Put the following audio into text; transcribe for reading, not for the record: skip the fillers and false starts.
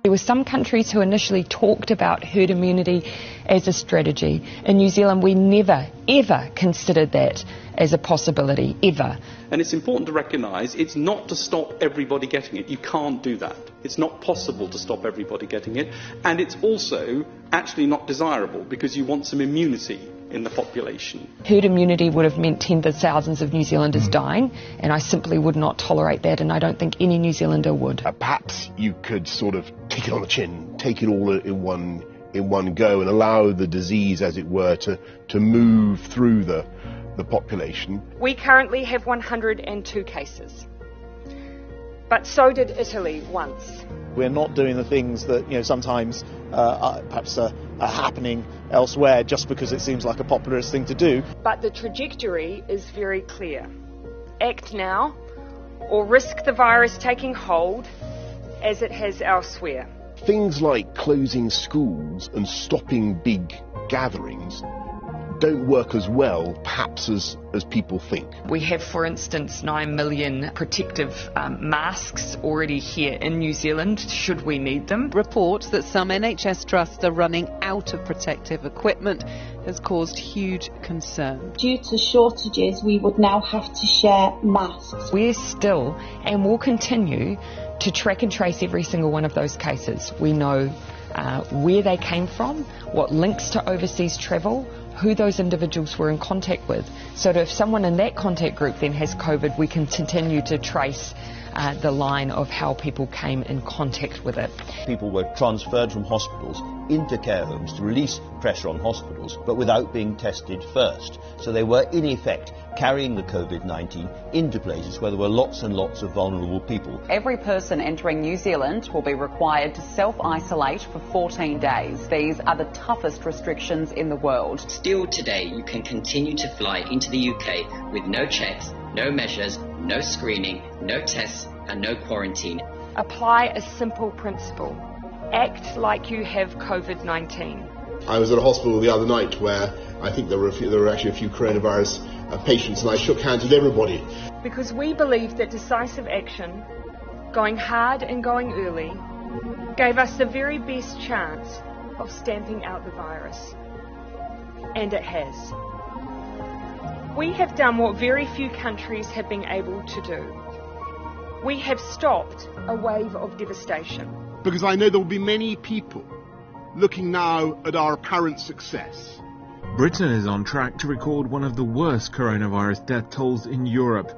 There were some countries who initially talked about herd immunity as a strategy. In New Zealand, we never, ever considered that as a possibility, ever. And it's important to recognise it's not to stop everybody getting it. You can't do that. It's not possible to stop everybody getting it. And it's also actually not desirable because you want some immunity in the population. Herd immunity would have meant tens of thousands of New Zealanders dying, and I simply would not tolerate that, and I don't think any New Zealander would. Perhaps you could sort of take it on the chin, take it all in one go and allow the disease, as it were, to move through the population. We currently have 102 cases, but so did Italy once. We're not doing the things that sometimes perhaps are happening elsewhere just because it seems like a populist thing to do. But the trajectory is very clear. Act now or risk the virus taking hold as it has elsewhere. Things like closing schools and stopping big gatherings don't work as well, perhaps, as people think. We have, for instance, 9 million protective masks already here in New Zealand, should we need them. Reports that some NHS trusts are running out of protective equipment has caused huge concern. Due to shortages, we would now have to share masks. We're still, and will continue, to track and trace every single one of those cases. We know where they came from, what links to overseas travel, who those individuals were in contact with, so that if someone in that contact group then has COVID, we can continue to trace the line of how people came in contact with it. People were transferred from hospitals into care homes to release pressure on hospitals, but without being tested first. So they were, in effect, carrying the COVID-19 into places where there were lots and lots of vulnerable people. Every person entering New Zealand will be required to self-isolate for 14 days. These are the toughest restrictions in the world. Still today, you can continue to fly into the UK with no checks, no measures, no screening, no tests and no quarantine. Apply a simple principle. Act like you have COVID-19. I was at a hospital the other night where I think there were actually a few coronavirus patients, and I shook hands with everybody. Because we believe that decisive action, going hard and going early, gave us the very best chance of stamping out the virus. And it has. We have done what very few countries have been able to do. We have stopped a wave of devastation. Because I know there will be many people looking now at our apparent success. Britain is on track to record one of the worst coronavirus death tolls in Europe.